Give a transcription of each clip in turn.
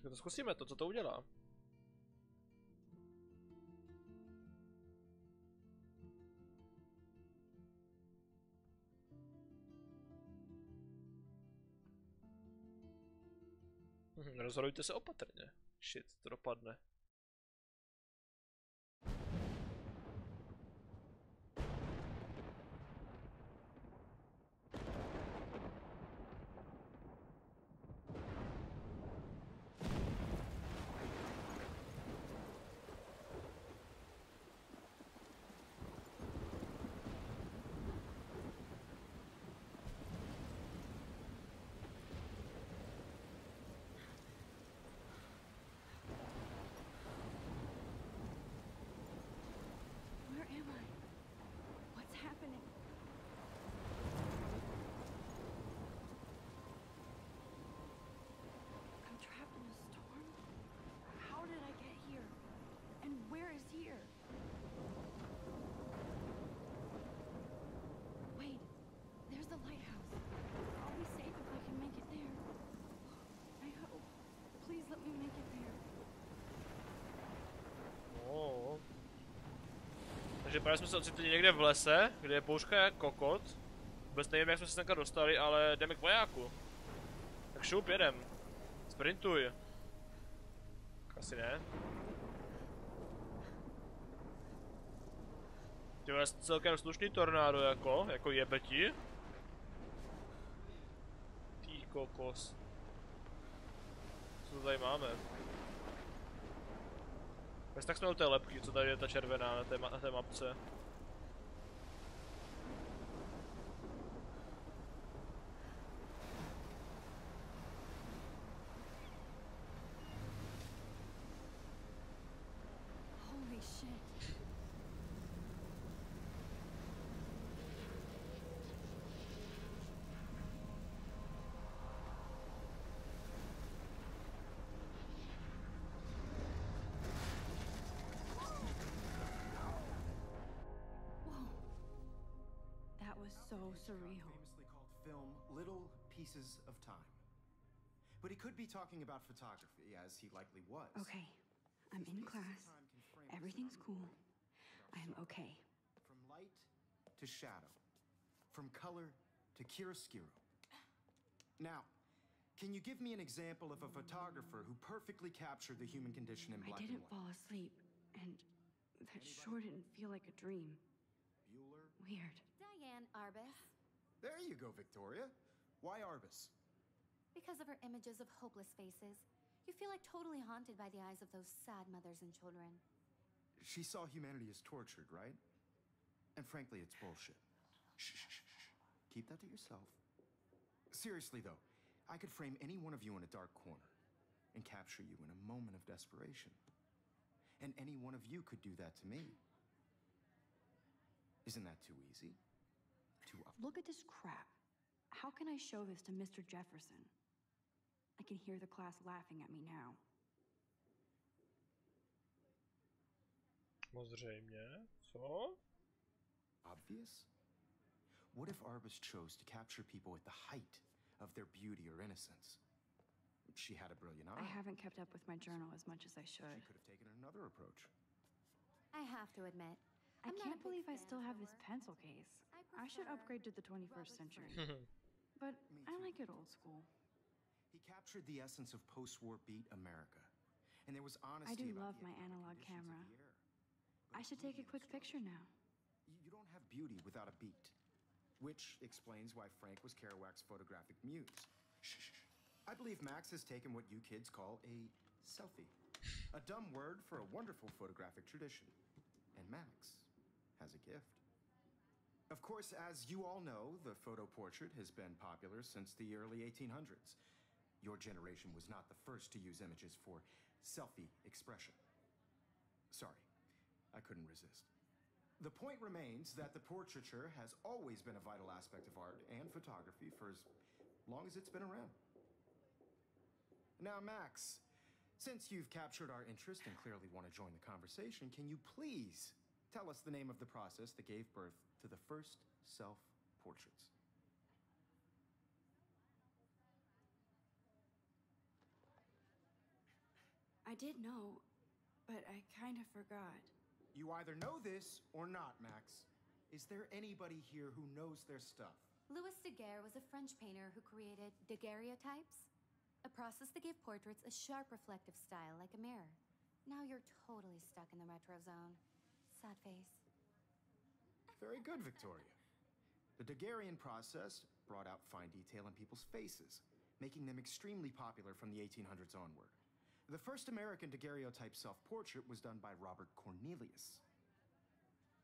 Tak to zkusíme to, co to udělá. Rozhodujte se opatrně. Shit, to dopadne. Takže právě jsme se ocitli někde v lese, kde je bouřka jak kokot. Vůbec nevím, jak jsme se tenka dostali, ale jdeme k vojáku. Tak šup, jedem. Sprintuj. Asi ne. Ty máš celkem slušný tornádo jako jebeti. Ty kokos. Co to tady máme? Tak jsme u té lepky, co tady je ta červená na té mapce. Holy shit. So surreal. Famously called film Little Pieces of Time. But he could be talking about photography, as he likely was. Okay, I'm in class. Everything's cool. I am okay. From light to shadow. From color to chiaroscuro. Now, can you give me an example of a photographer who perfectly captured the human condition in black and white? I didn't fall asleep, and that sure didn't feel like a dream. Bueller? Weird. Diane Arbus. There you go, Victoria. Why Arbus? Because of her images of hopeless faces. You feel like totally haunted by the eyes of those sad mothers and children. She saw humanity as tortured, right? And frankly, it's bullshit. Shh, shh, shh, shh. Keep that to yourself. Seriously, though, I could frame any one of you in a dark corner and capture you in a moment of desperation. And any one of you could do that to me. Isn't that too easy? Look at this crap. How can I show this to Mr. Jefferson? I can hear the class laughing at me now. Zřejmě. Co? Obvious? What if Arbus chose to capture people at the height of their beauty or innocence? She had a brilliant eye. I haven't kept up with my journal as much as I should. She could have taken another approach. I have to admit, I can't believe I still have this pencil case. I should upgrade to the 21st century. But I like it old school. He captured the essence of post-war beat America. And there was honesty. I do about love the my economic analog conditions camera. of the era. I should take a quick picture now. You don't have beauty without a beat. Which explains why Frank was Kerouac's photographic muse. Shh, shh, shh. I believe Max has taken what you kids call a selfie. A dumb word for a wonderful photographic tradition. And Max has a gift. Of course, as you all know, the photo portrait has been popular since the early 1800s. Your generation was not the first to use images for selfie expression. Sorry, I couldn't resist. The point remains that the portraiture has always been a vital aspect of art and photography for as long as it's been around. Now, Max, since you've captured our interest and clearly want to join the conversation, can you please tell us the name of the process that gave birth to the first self-portraits? I did know, but I kind of forgot. You either know this or not, Max. Is there anybody here who knows their stuff? Louis Daguerre was a French painter who created daguerreotypes, a process that gave portraits a sharp reflective style like a mirror. Now you're totally stuck in the retro zone. Sad face. Very good, Victoria. The Daguerrean process brought out fine detail in people's faces, making them extremely popular from the 1800s onward. The first American daguerreotype self-portrait was done by Robert Cornelius.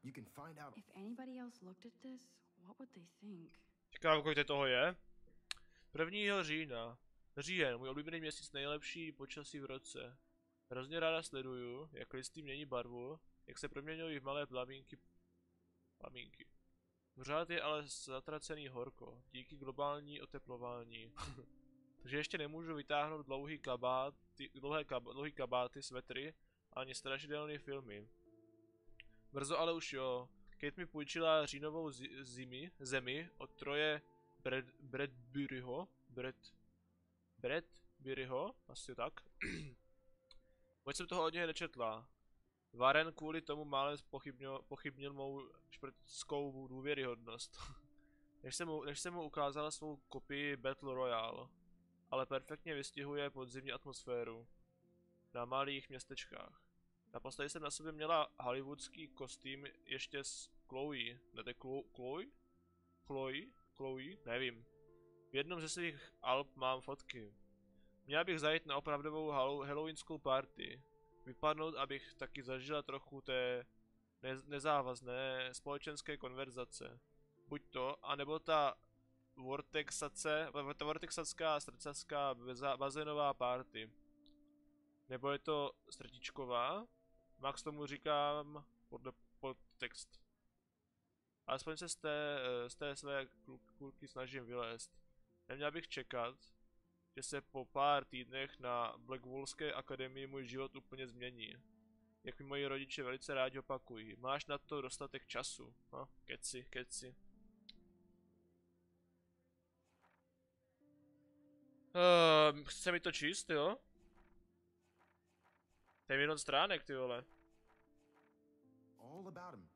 You can find out... If anybody else looked at this, what would they think? Čekám, kolik toho je. 1. října. Říjen, můj oblíbený měsíc, nejlepší počasí v roce. Hrozně ráda sleduju, jak listy mění barvu, jak se proměňují v malé plamínky. Pořád je ale zatracený horko, díky globální oteplování. Takže ještě nemůžu vytáhnout dlouhý kabáty, svetry, ani strašidelné filmy. Brzo ale už jo. Kate mi půjčila říjnovou zemi od Troje Bradburyho, asi tak. Moc jsem toho od něj nečetla. Warren kvůli tomu málem pochybnil mou šprtskou důvěryhodnost. než jsem mu ukázala svou kopii Battle Royale, ale perfektně vystihuje podzimní atmosféru na malých městečkách. Naposledy jsem na sobě měla hollywoodský kostým ještě s Chloe, Chloe, nevím. V jednom ze svých alb mám fotky. Měla bych zajít na opravdovou halloweenskou party. Vypadnout, abych taky zažila trochu té nezávazné společenské konverzace. Buď to, anebo ta vortexacká srdcařská bazénová party. Nebo je to srdíčková? Max tomu říkám podtext. Alespoň se z té své kulky snažím vylézt. Neměl bych čekat, že se po pár týdnech na Blackwallské akademii můj život úplně změní. Jak mi moji rodiče velice rádi opakují. Máš na to dostatek času. No, keci. Chce mi to číst, jo? To je milion stránek, ty vole. All about him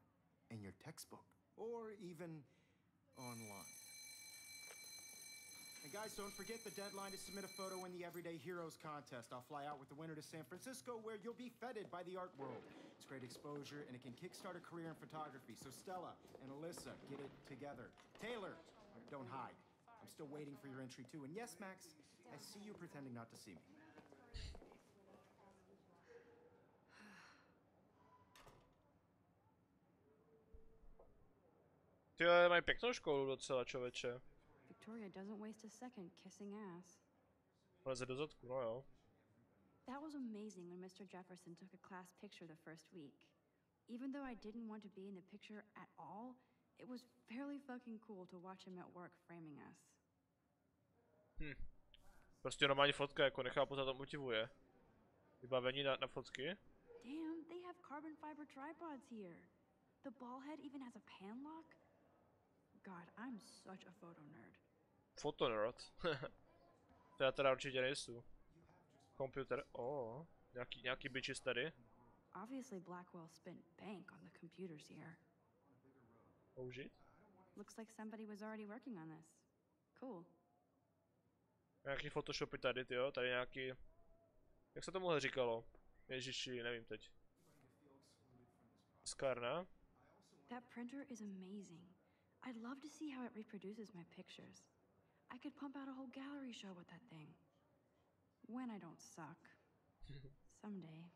in your textbook or even online. And guys, don't forget the deadline to submit a photo in the Everyday Heroes contest. I'll fly out with the winner to San Francisco, where you'll be feted by the art world. It's great exposure, and it can kickstart a career in photography. So Stella and Alyssa, get it together. Taylor, don't hide. I'm still waiting for your entry too. And yes, Max, I see you pretending not to see me. Ty mají pěknou školu docela, čověče. Victoria doesn't waste a second kissing ass. Leze do zadku, no jo. That was amazing when Mr. Jefferson took a class picture the first week. Even though I didn't want to be in the picture at all, it was fairly fucking cool to watch him at work framing us. Prostě normální fotka, jako nechápu, co to motivuje. Vybavení na fotky. Damn, they have carbon fiber tripods here. The ball head even has a pan lock. God, I'm such a photo nerd. Fotonerd. To já teda určitě nejsou. Computer, nějaký bitches tady. Obviously Blackwell spent bank on the computers here. Použít? Looks like somebody was already working on this. Cool. Nějaký photoshopy tady, tyjo, tady nějaký... Jak se tomuhle říkalo? Ježiši, nevím teď. Skárna. That printer is amazing. I'd love to see how it reproduces my pictures. I could pump out a whole gallery show with that thing. When I don't suck. Someday.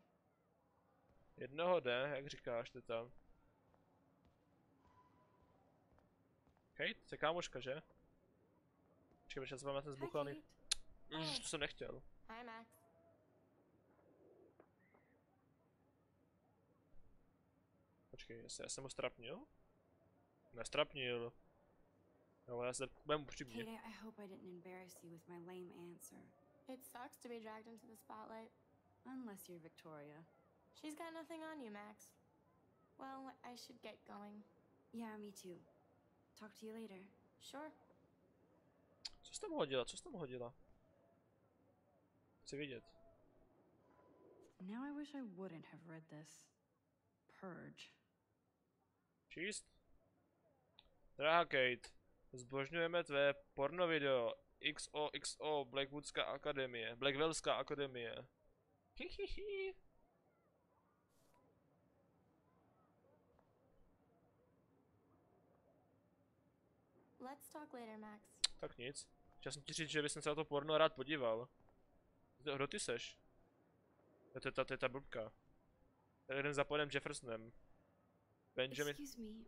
Jednoho dne, jak říkáš, teta. Hej, to je kámoška, že? Počkej, počkej, se mám na ten zbuchaný. To jsem nechtěl. Hi, Max. Počkej, já jsem ho strapnil? Nestrapnil. No, já se budem upřímný. Kate, I hope I didn't embarrass you with my lame answer. It sucks to be dragged into the spotlight. Unless you're Victoria. She's got nothing on you, Max. Well, I should get going. Yeah, me too. Talk to you later. Sure. Co jsi tam hodila? Co jsi tam hodila? Chci vidět. Now I wish I wouldn't have read this. Purge. Číst? Drahá Kate, zbožňujeme tvé porno video XOXO Blackwellská akademie. Hihihi. Let's talk later, Max. Tak nic. Chtěl jsem ti říct, že bych se na to porno rád podíval. Kdo ty seš? To je ta blbka. To je jeden za panem Jeffersonem. Benjamin. Excuse me,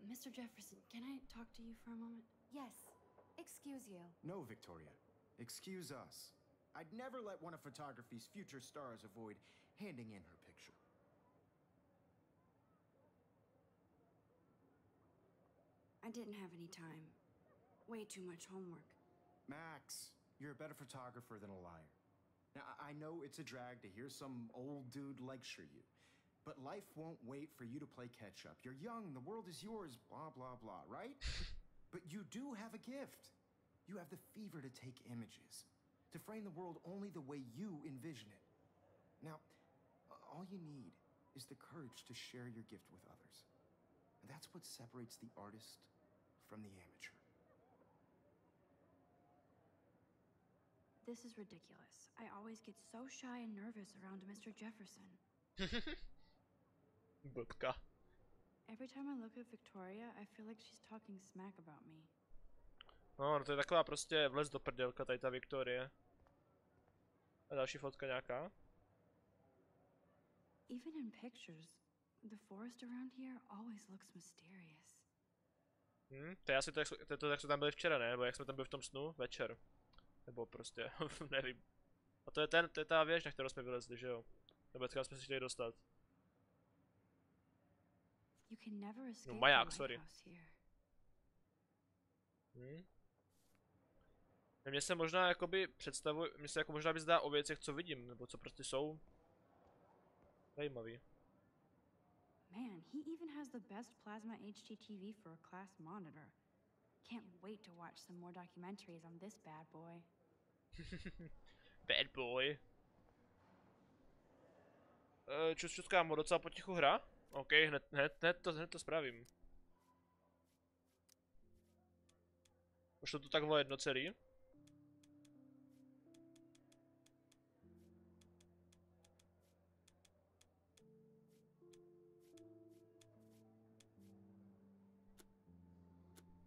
Mr. Jefferson, can I talk to you for a moment? Yes. Excuse you. No, Victoria. Excuse us. I'd never let one of photography's future stars avoid handing in her picture. I didn't have any time. Way too much homework. Max, you're a better photographer than a liar. Now, I know it's a drag to hear some old dude lecture you, but life won't wait for you to play catch up. You're young, the world is yours, blah, blah, blah, right? But you do have a gift. You have the fever to take images, to frame the world only the way you envision it. Now, all you need is the courage to share your gift with others. And that's what separates the artist from the amateur. This is ridiculous. I always get so shy and nervous around Mr. Jefferson. Blbka. Every time I look at Victoria, I feel like she's talking smack about me. No, to je taková prostě vlez do prdělka, tady ta Viktorie. A další fotka nějaká. Even in pictures, the forest around here always looks mysterious. To je asi to, jak jsme tam byli včera, ne? Nebo jak jsme tam byli v tom snu? Večer. Nebo prostě, nevím. A to je ta věž, na kterou jsme vylezli, že jo? Nebo kam jsme se chtěli dostat. You can never escape maják, the sorry. lighthouse here. Mně se možná jakoby představuje, mně se jako možná by zdá o věcech, co vidím, nebo co prostě jsou. Zajímavý. Man, he even has the best plasma HDTV for a class monitor. Can't wait to watch some more documentaries on this bad boy. Bad boy. Čus, kámo, docela potichu hra? OK, hned to spravím. Už to tu tak bylo jedno celý.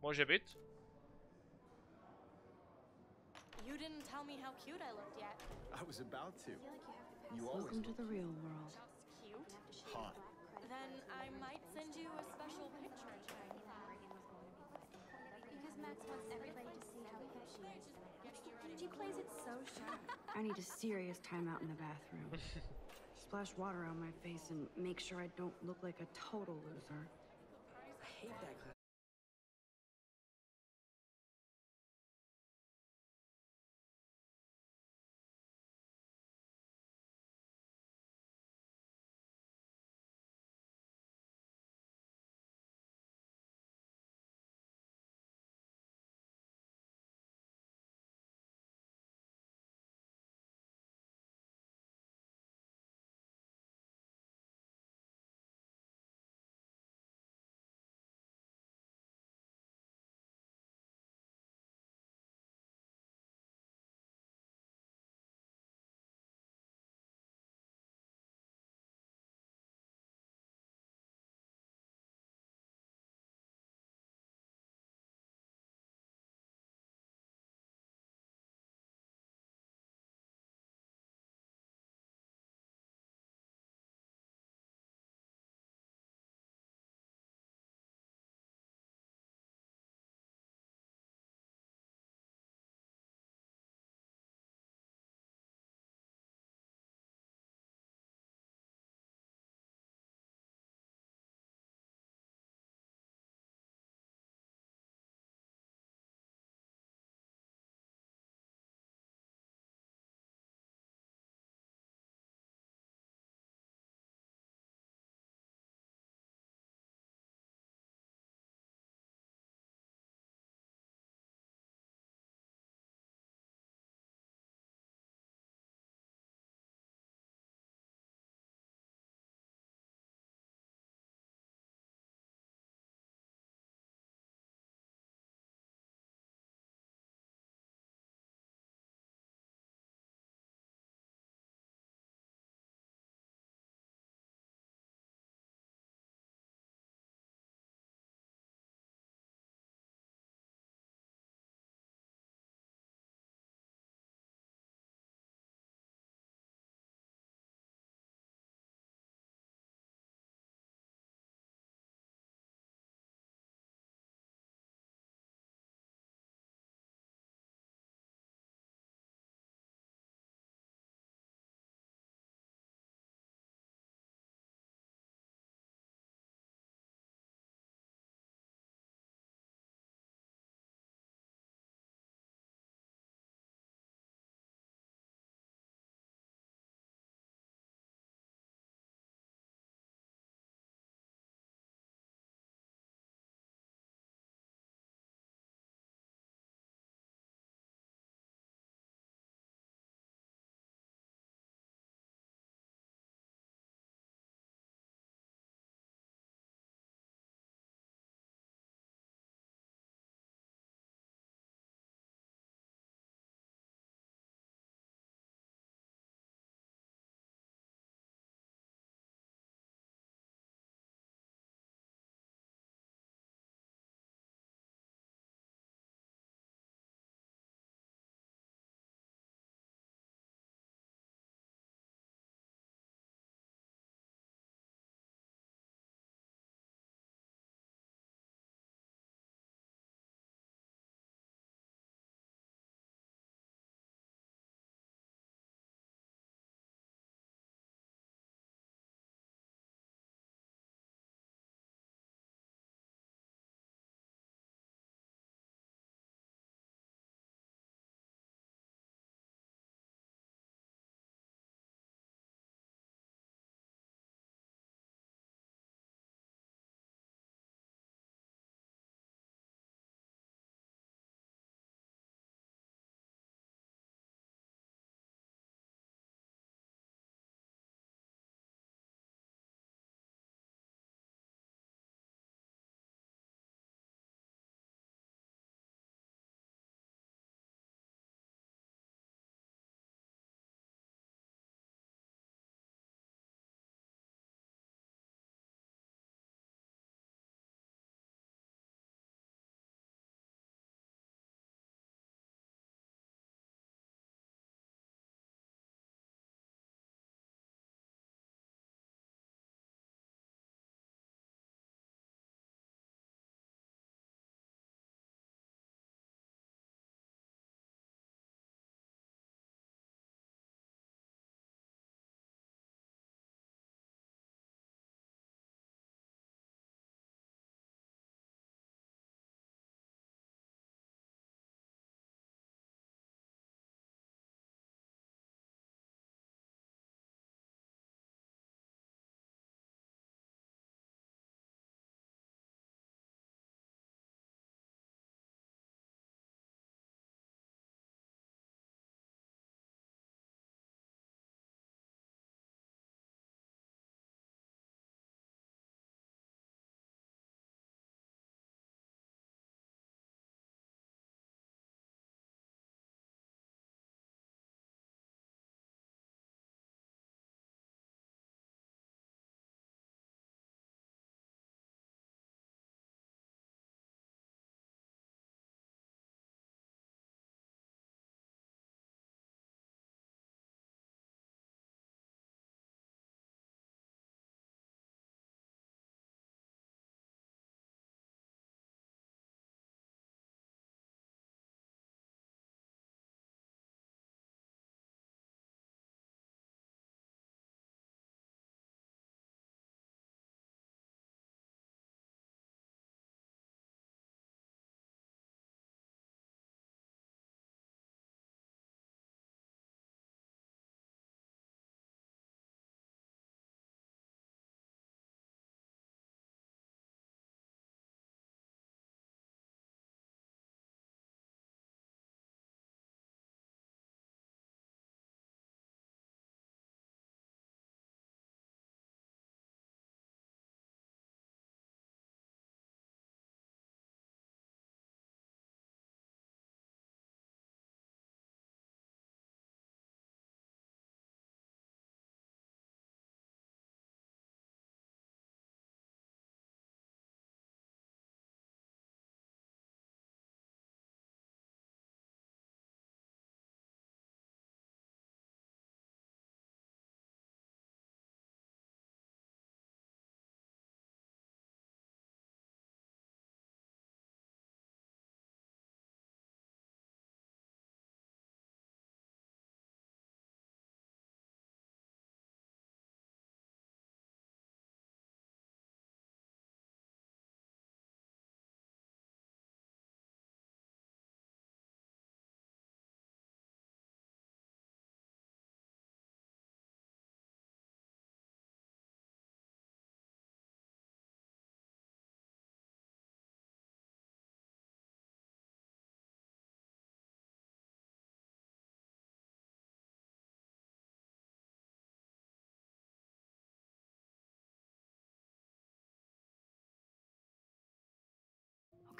Může být? You didn't tell me how cute I looked yet. I was about to. You always Welcome to the real world. Just cute? hot. Then I might send you a special picture. Because Max wants everybody to see how cute she is. She plays it so shy. I need a serious timeout in the bathroom. Splash water on my face and make sure I don't look like a total loser. I hate that class.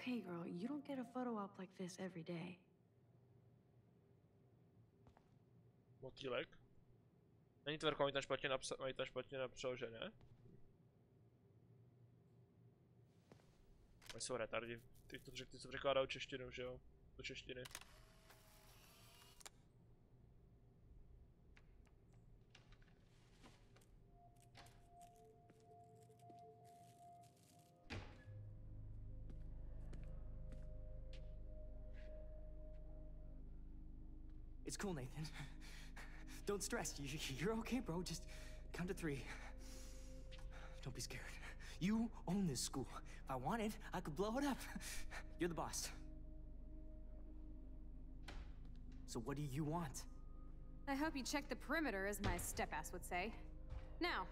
Okay, girl, you don't get a photo op like this every day. Motýlek. Není tvrko, mají tam špatně napřeložené. Oni jsou retardi. Ty to překládají češtinu, že jo? Do češtiny. It's cool, Nathan. Don't stress. You're okay, bro. Just count to 3. Don't be scared. You own this school. If I wanted, I could blow it up. You're the boss. So what do you want? I hope you checked the perimeter, as my step-ass would say. Now,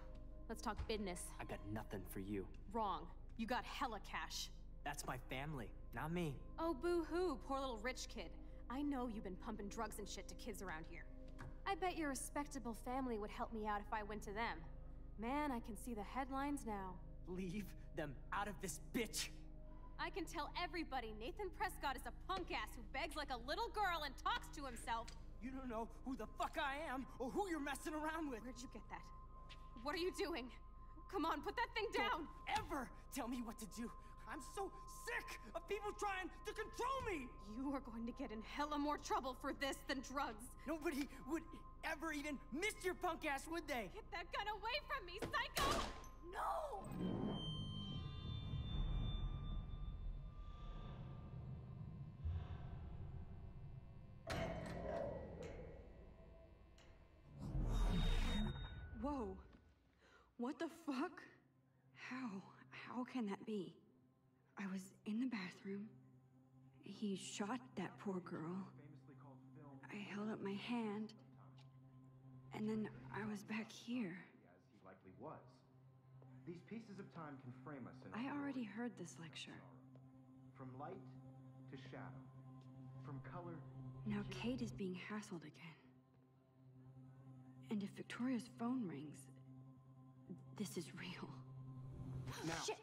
let's talk business. I got nothing for you. Wrong. You got hella cash. That's my family, not me. Oh, boo-hoo, poor little rich kid. I know you've been pumping drugs and shit to kids around here. I bet your respectable family would help me out if I went to them. Man, I can see the headlines now. Leave them out of this bitch! I can tell everybody Nathan Prescott is a punk ass who begs like a little girl and talks to himself. You don't know who the fuck I am or who you're messing around with. Where'd you get that? What are you doing? Come on, put that thing down! Don't ever tell me what to do. I'm so sick of people trying to control me! You are going to get in hella more trouble for this than drugs. Nobody would ever even miss your punk ass, would they? Get that gun away from me, psycho! No! Whoa. What the fuck? How can that be? I was in the bathroom. He shot that poor girl. I held up my hand. And then I was back here. As he likely was. These pieces of time can frame us in I already heard this lecture. From light to shadow. From color. Now Kate is being hassled again. And if Victoria's phone rings, this is real. Now, Shit!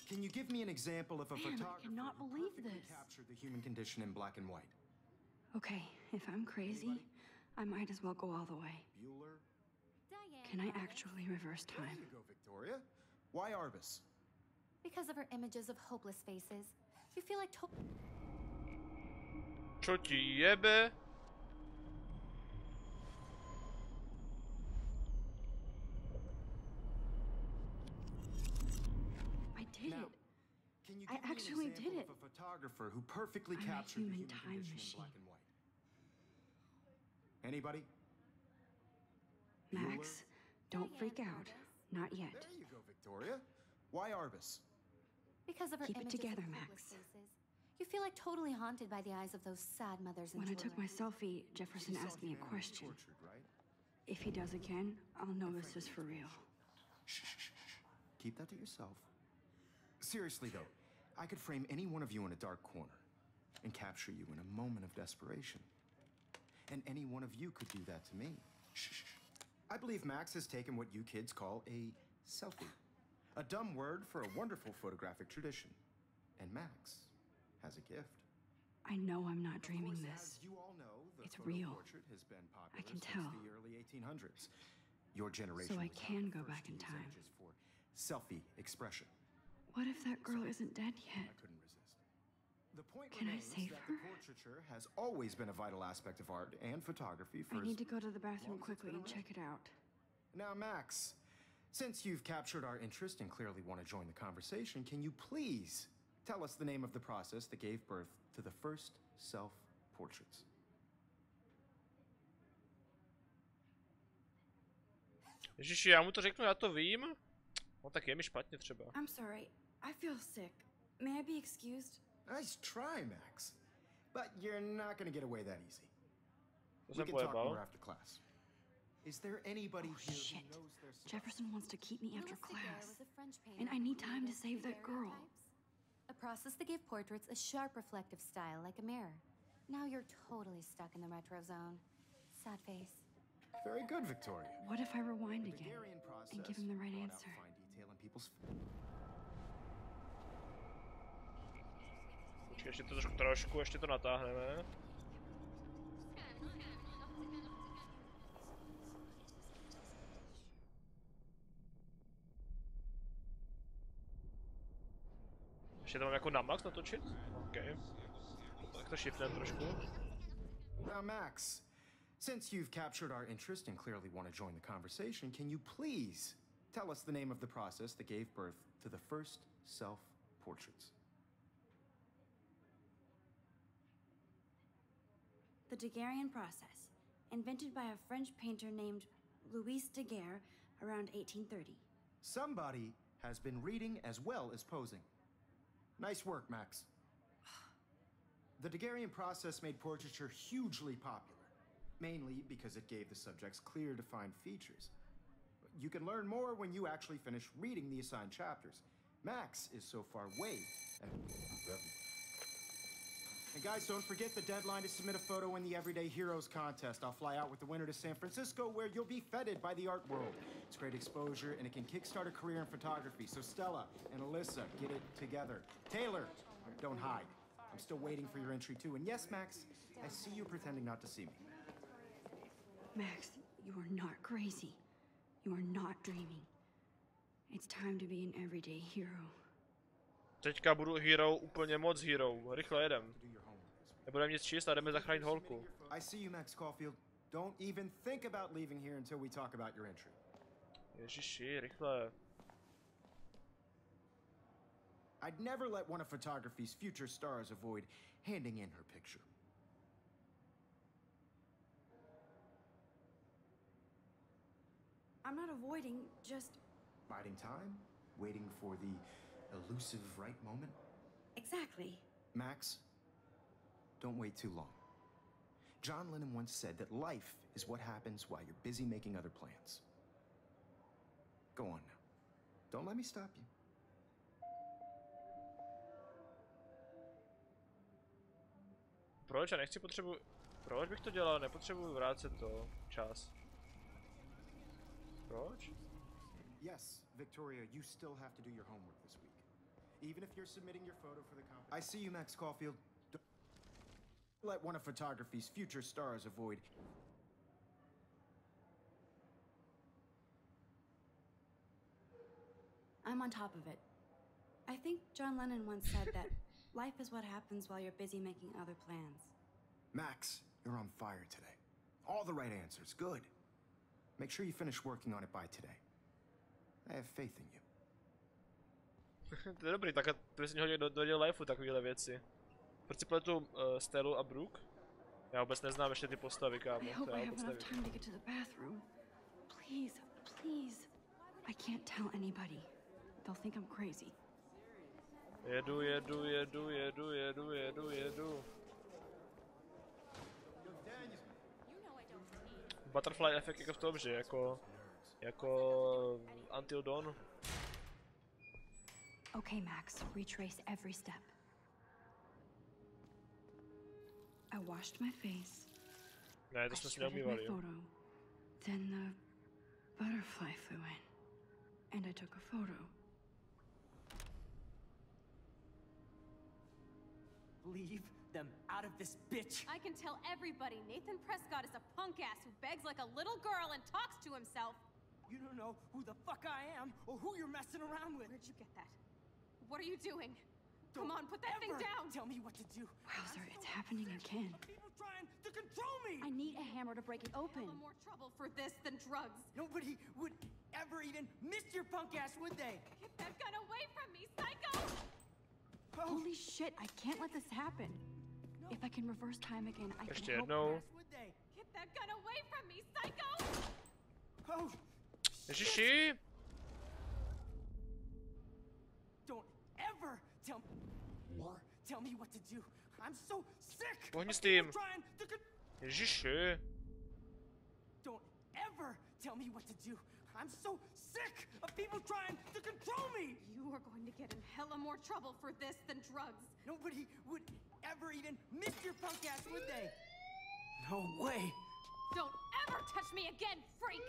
can you give me an example of a Man, I photographer cannot who believe perfectly this. captured the human condition in black and white? Okay, if I'm crazy, I might as well go all the way. Bueller? Diane. Can I Arbus. actually reverse There time? you go, Victoria. Why Arbus? Because of her images of hopeless faces. You feel like Čo ti jebe? I did Now, it. can you I give me actually an example did of a photographer who perfectly I'm a captured the human human time condition in black machine. and white? Anybody? Max, don't Diane freak out. Arbus. Not yet. There you go, Victoria. Why Arbus? Because of her Keep it images together, of Max. hopeless faces. You feel like totally haunted by the eyes of those sad mothers and When I children. took my selfie, Jefferson You saw asked me a humanity question. tortured, right? If he does again, I'll know this is for real. Shh, shh, shh, shh. Keep that to yourself. Seriously, though, I could frame any one of you in a dark corner and capture you in a moment of desperation. And any one of you could do that to me. Shh, shh, shh. I believe Max has taken what you kids call a selfie. A dumb word for a wonderful photographic tradition. And Max has a gift. I know I'm not dreaming Of course, this. as you all know, the It's photo real. portrait has been popular I can since tell. the early 1800s. Your generation So I was not can the go first back to in use time. images for selfie expression. What if that girl isn't dead yet? I couldn't resist. The point Can I remains save that her? the portraiture has always been a vital aspect of art and photography for I as need to go to the bathroom long as it's quickly been and around. check it out. Now, Max, since you've captured our interest and clearly want to join the conversation, can you please tell us the name of the process that gave birth to the first self-portraits? Ježiši, já mu to řeknu, já to vím. No tak je mi špatně třeba. I'm sorry. I feel sick. May I be excused? Nice try, Max. But you're not going to get away that easy. To We jsem can talk pojebal. more after class. Is there anybody here shit. who knows their stuff? Jefferson wants to keep me after Louis Daguerre class. was a French painter And I who need time to created save that girl. daguerreotypes, a process that gave portraits a sharp reflective style like a mirror. Now you're totally stuck in the retro zone. Sad face. Very good, Victoria. What if I rewind The again Daguerrean process and give him the right brought out answer? fine detail in people's Ještě to trošku, ještě to natáhneme. Ještě to mám jako na max natočit? OK. Tak to shiftnem trošku. Now, Max, since you've captured our interest and clearly want to join the conversation, can you please tell us the name of the process that gave birth to the first self-portraits? The Daguerrean process, invented by a French painter named Louis Daguerre around 1830. Somebody has been reading as well as posing. Nice work, Max. The Daguerrean process made portraiture hugely popular, mainly because it gave the subjects clear, defined features. You can learn more when you actually finish reading the assigned chapters. Max is so far way ahead. And guys, don't forget the deadline to submit a photo in the Everyday Heroes contest. I'll fly out with the winner to San Francisco, where you'll be feted by the art world. It's great exposure, and it can kickstart a career in photography. So Stella and Alyssa, get it together. Taylor, don't hide. I'm still waiting for your entry, too. And yes, Max, I see you pretending not to see me. Max, you are not crazy. You are not dreaming. It's time to be an everyday hero. Teďka budu hero, úplně moc hero. Rychle jedem. Nebudeme nic číst a jdeme zachránit holku. I see you, Max Caulfield. Don't even think about leaving here until we talk about your entry. Ježiši, rychle. I'd never let one of photography's future stars avoid handing in her picture. I'm not avoiding, just... Biding time? Waiting for the elusive right moment? Exactly. Max, don't wait too long. John Lennon once said that life is what happens while you're busy making other plans. Go on now. Don't let me stop you. Proč? Já nechci Proč bych to dělal? Nepotřebuji vrátit to. Čas. Proč? Yes, Victoria, you still have to do your homework this week. Even if you're submitting your photo for the competition. I see you, Max Caulfield. Don't let one of photography's future stars avoid. I'm on top of it. I think John Lennon once said that life is what happens while you're busy making other plans. Max, you're on fire today. All the right answers. Good. Make sure you finish working on it by today. I have faith in you. To je dobrý, tak to bys hodně do lifeu takovéhle věci. Proč si pletu Stellu a Brooke? Já vůbec neznám ještě ty postavy, kámo. I hope I have enough time to get to the bathroom. Please, please. I can't tell anybody. They'll think I'm crazy. Jedu. Butterfly efekt jako v tom, že jako Until Dawn. Okay, Max, retrace every step. I washed my face. Ne, to jsme si neumývali. Then the butterfly flew in, and I took a photo. Leave them out of this bitch. I can tell everybody Nathan Prescott is a punk ass who begs like a little girl and talks to himself. You don't know who the fuck I am or who you're messing around with. Where'd you get that? What are you doing? Come on, put that thing down! Tell me what to do. Wowzer, it's happening again. People trying to control me! I need a hammer to break it open. Hella more trouble for this than drugs. Nobody would ever even miss your punk ass, would they? Get that gun away from me, psycho! Oh. Holy shit, I can't let this happen. If I can reverse time again, I Ještě can help. jednou. Would they? Get that gun away from me, psycho! Oh. Ježiši! Don't ever tell me what to do. I'm so sick. Pohni s tím. Trying to Ježiši. Don't ever tell me what to do. I'm so sick of people trying to control me. You are going to get in hella more trouble for this than drugs. Nobody would ever even miss your punk ass, would they? No way. Don't ever touch me again, freak!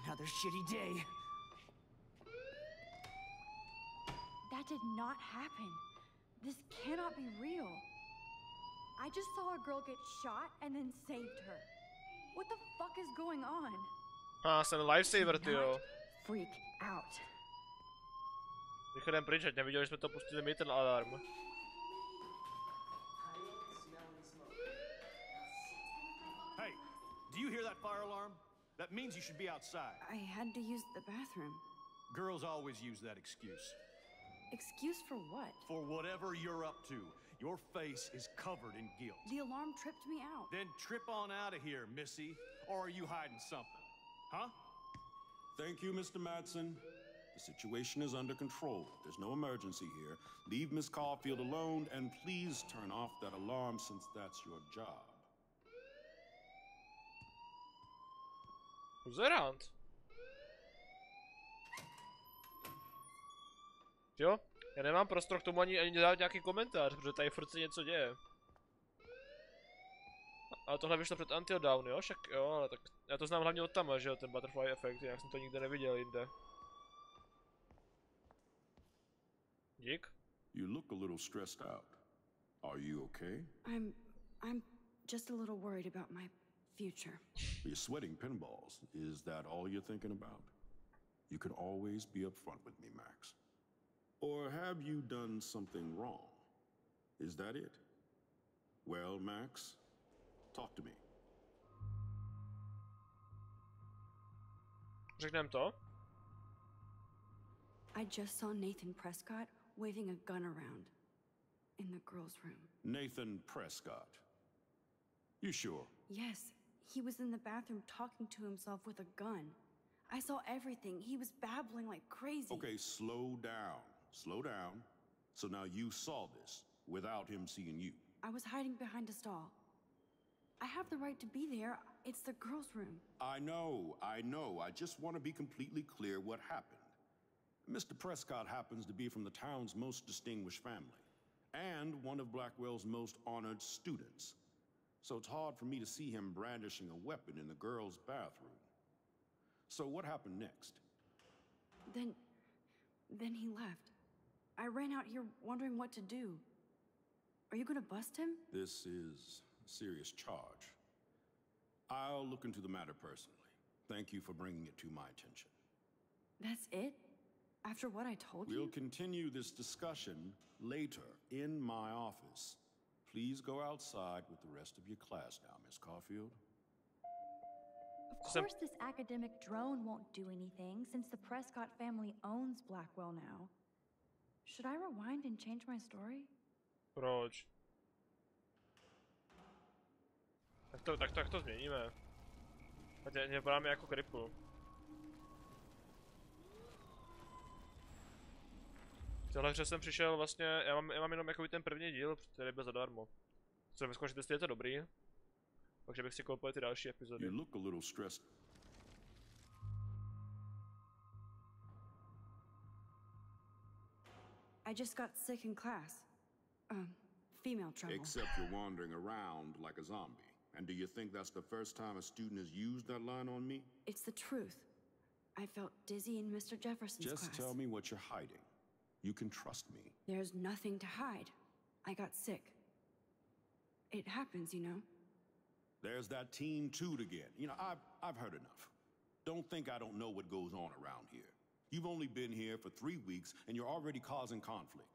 Another shitty day. That did not happen. This cannot be real. I just saw a girl get shot and then saved her. What the fuck is going on? Jsem lifesaver, tyjo. Freak out. Vychodem pryč, ať neviděli, že jsme to pustili my ten alarm. Hey, do you hear that fire alarm? That means you should be outside. I had to use the bathroom. Girls always use that excuse. Excuse for what? For whatever you're up to. Your face is covered in guilt. The alarm tripped me out. Then trip on out of here, Missy. Or are you hiding something? Huh? Thank you, Mr. Madsen. The situation is under control. There's no emergency here. Leave Miss Caulfield alone, and please turn off that alarm since that's your job. Who's around? Jo? Já nemám prostor k tomu ani dát nějaký komentář, protože tady furt se něco děje. Ale tohle vyšlo před Until Dawn, jo? Však jo, ale tak já to znám hlavně od tam, že jo, ten butterfly efekt, jinak jsem to nikde neviděl jinde. Dík. You look a little stressed out. Are you okay? I'm just a little worried about my future. You're sweating pinballs. Is that all you're thinking about? You can always be upfront with me, Max. Or have you done something wrong? Is that it? Well, Max, talk to me. Řekneme to. I just saw Nathan Prescott waving a gun around in the girls' room. Nathan Prescott. You sure? Yes, he was in the bathroom talking to himself with a gun. I saw everything. He was babbling like crazy. Okay, slow down. Slow down. So now you saw this without him seeing you. I was hiding behind a stall. I have the right to be there. It's the girls' room. I know. I just want to be completely clear what happened. Mr. Prescott happens to be from the town's most distinguished family, and one of Blackwell's most honored students. So it's hard for me to see him brandishing a weapon in the girls' bathroom. So what happened next? Then he left. I ran out here wondering what to do. Are you gonna bust him? This is a serious charge. I'll look into the matter personally. Thank you for bringing it to my attention. That's it? After what I told you? We'll continue this discussion later in my office. Please go outside with the rest of your class now, Miss Caulfield. Of course this academic drone won't do anything since the Prescott family owns Blackwell now. Should I rewind and change my story? Proč? Tak to změníme. Ať nevypadáme jako kripu. V téhle hře jsem přišel vlastně, já mám jenom jako ten první díl, který byl zadarmo. Chceme zkoušet, jestli je to dobrý. Takže bych si koupil ty další epizody. You look a little stressed. I just got sick in class. Female trouble. Except you're wandering around like a zombie. And do you think that's the first time a student has used that line on me? It's the truth. I felt dizzy in Mr. Jefferson's class. Just tell me what you're hiding. You can trust me. There's nothing to hide. I got sick. It happens, you know. There's that teen toot again. You know, I've heard enough. Don't think I don't know what goes on around here. You've only been here for 3 weeks and you're already causing conflict.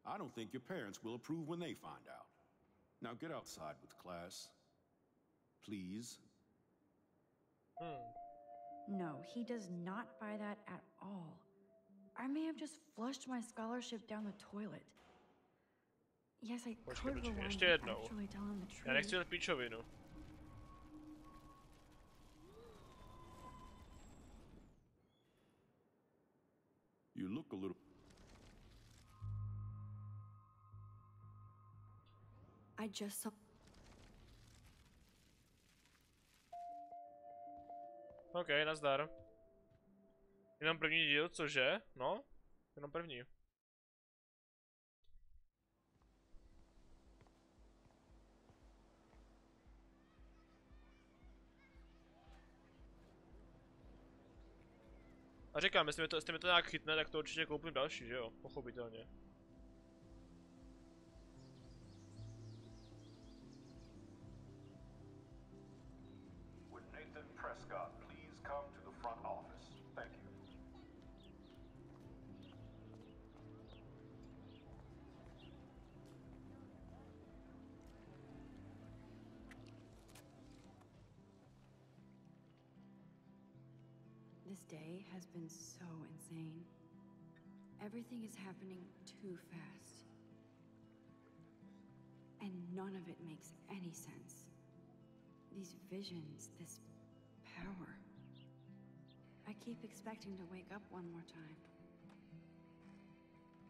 I don't think your parents will approve when they find out. Now get outside with class. Please. No, he does not buy that at all. I may have just flushed my scholarship down the toilet. Yes, I could rewind and actually tell him the truth. Já nechci dělat píčovinu. You look a little... I just saw... OK, nazdar. Jenom první díl, cože? No, jenom první. A říkám, jestli mi to nějak chytne, tak to určitě koupím další, že jo? Pochopitelně. Would Nathan Prescott please come to the front office? Thank you. This day has been so insane. Everything is happening too fast. And none of it makes any sense. These visions, this power. I keep expecting to wake up one more time.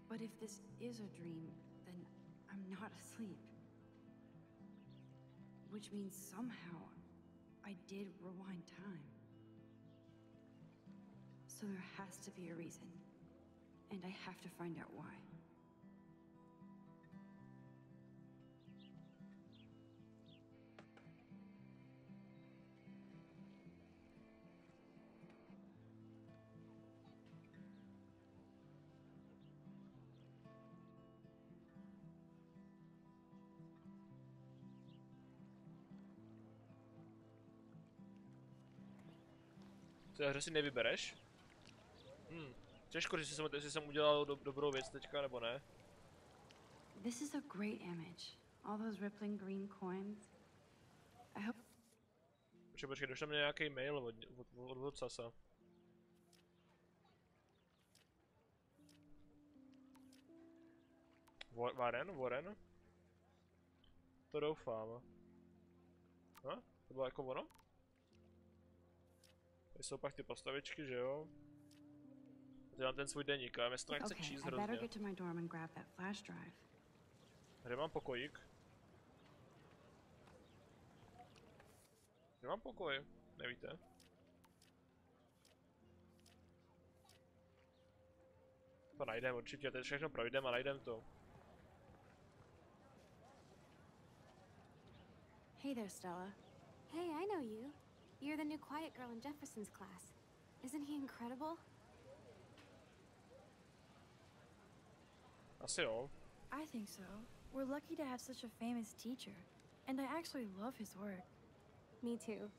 But if this is a dream, then I'm not asleep. Which means somehow I did rewind time. So there has to be a reason. And I have to find out why. Co hře si nevybereš? Těžko říct, jestli jsem udělal dobrou věc teďka, nebo ne. This is a great image. All those rippling green coins. I hope... Počkej, došel mi nějaký mail od Sasa. Warren? To doufám. To bylo jako ono? Tady jsou pak ty postavičky, že jo? Dělám ten svůj deník, ale mě se to nechce číst hrozně. Kde mám pokojík? Kde mám pokoj? Nevíte? To najdem určitě, teď všechno projdem a najdem to. Hey there, Stella. Hey, I know you. You're the new quiet girl in Jefferson's class. Isn't he incredible? Asi jo. I think so. We're lucky to have such a famous teacher. And I actually love his work. Me too.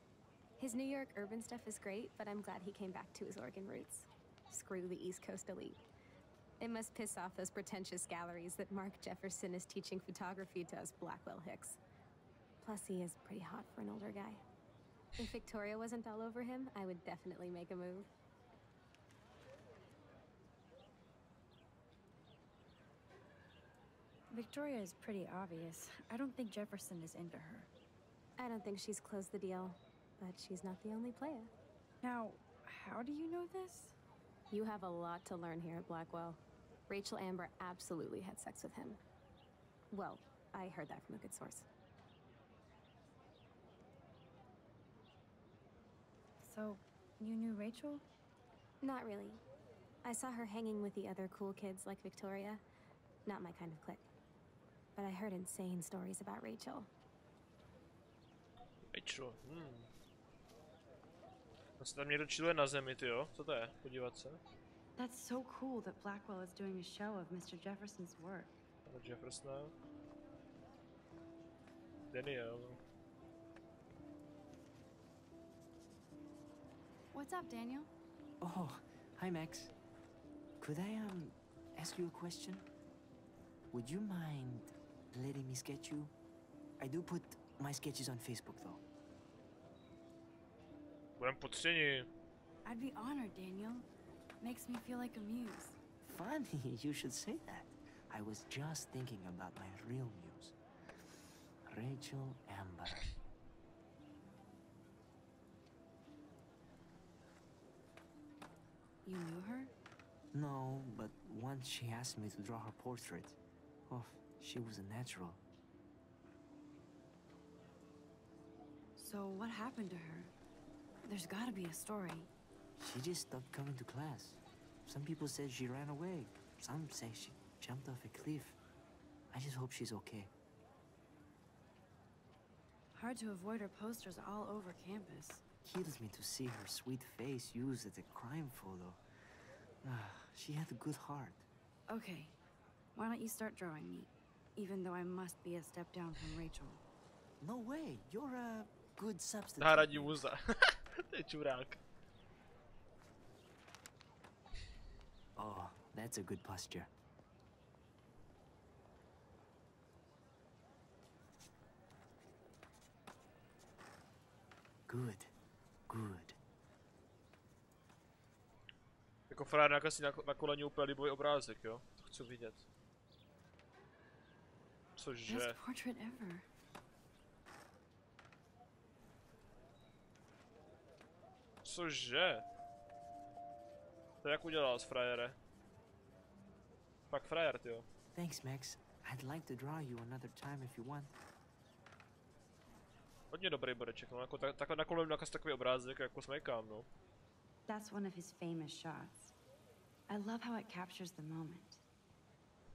His New York urban stuff is great, but I'm glad he came back to his Oregon roots. Screw the East Coast elite. It must piss off those pretentious galleries that Mark Jefferson is teaching photography to us Blackwell hicks. Plus, he is pretty hot for an older guy. If Victoria wasn't all over him, I would definitely make a move. Victoria is pretty obvious. I don't think Jefferson is into her. I don't think she's closed the deal, but she's not the only player. Now, how do you know this? You have a lot to learn here at Blackwell. Rachel Amber absolutely had sex with him. Well, I heard that from a good source. So, you knew Rachel? Not really. I saw her hanging with the other cool kids like Victoria. Not my kind of clique. But I heard insane stories about Rachel. Rachel, To se tam někdo chilluje na zemi, tyjo. Co to je? Podívat se. That's so cool that Blackwell is doing a show of Mr. Jefferson's work. Jeffersona. Daniel. What's up, Daniel? Oh, hi Max. Could I ask you a question? Would you mind letting me sketch you? I do put my sketches on Facebook though. Budem potření. I'd be honored, Daniel. Makes me feel like a muse. Funny, you should say that. I was just thinking about my real muse. Rachel Amber. You knew her? No, but once she asked me to draw her portrait. Oh, she was a natural. So what happened to her? There's gotta be a story. She just stopped coming to class. Some people said she ran away. Some say she jumped off a cliff. I just hope she's okay. Hard to avoid her posters all over campus. Kills me to see her sweet face used as a crime photo. She had a good heart. Okay, why don't you start drawing me? Even though I must be a step down from Rachel. No way, you're a good substitute. Náhradní muza. To je čurák. Oh, that's a good posture. Good. Good. Jako frajer nakazí na koleni úplně líbivý obrázek, jo? To chci vidět. Cože? Best portrait ever. Cože? To jak udělal z frajere? Fakt frajer, tyjo. Thanks, Max. I'd like to draw you another time if you want. Hodně dobrý boreček, no, jako takhle na kolem nakaz takový obrázek, jako smekám, no. That's one of his famous shots. I love how it captures the moment.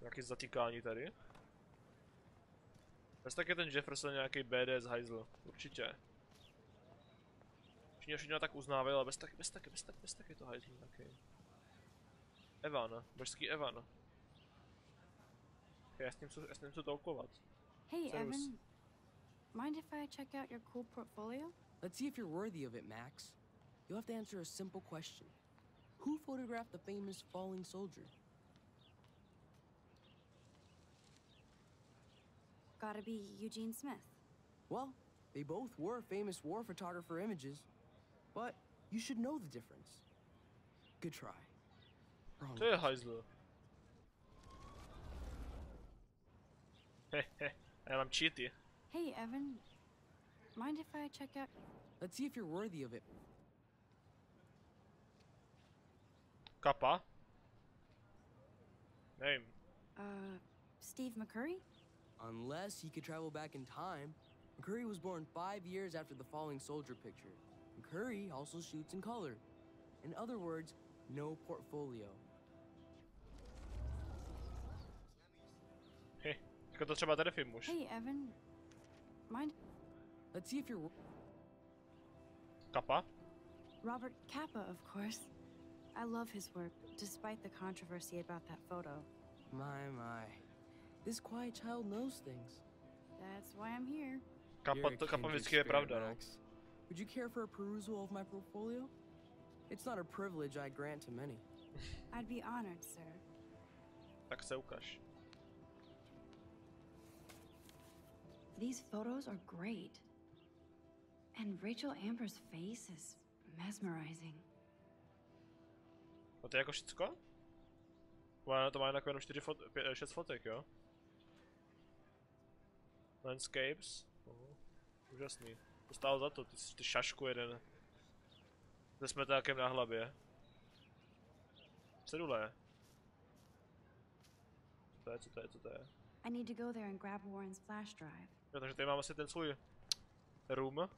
Nějaký zatýkání tady. Bez tak je ten Jefferson nějaký BDS hajzl, určitě. Všichni tak uznávají, ale bez tak je to hajzl nějaký. Evan, božský Evan. Já s ním chci tolkovat. Hey, Servus. Evan. Mind if I check out your cool portfolio? Let's see if you're worthy of it, Max. You'll have to answer a simple question. Who photographed the famous falling soldier? Gotta be Eugene Smith. Well, they both were famous war photographer images, but you should know the difference. Good try. Wrong. To je hajzl. Hehe, já mám cheaty. Hey, Evan. Mind if I check out... Let's see if you're worthy of it. Kappa? Nevím. Steve McCurry? Unless he could travel back in time. McCurry was born 5 years after the falling soldier picture. McCurry also shoots in color. In other words, no portfolio. Hej, jako to třeba tady film už. Hey, Evan. Mind... Let's see if you're... Kappa? Robert Capa, of course. I love his work, despite the controversy about that photo. My. This quiet child knows things. That's why I'm here. Kappa vždycky je pravda, no. Would you care for a perusal of my portfolio? It's not a privilege I grant to many. I'd be honored, sir. Tak se ukaž. These photos are great. And Rachel Amber's face is mesmerizing. A to je jako všecko? To má jako jenom 6 fotek, jo? Landscapes. Úžasný. To stálo za to, ty šašku jeden. Se smetákem na hlavě. Cedule. Co to je? I need to go there and grab Warren's flash drive. Jo, takže tady mám asi ten svůj room.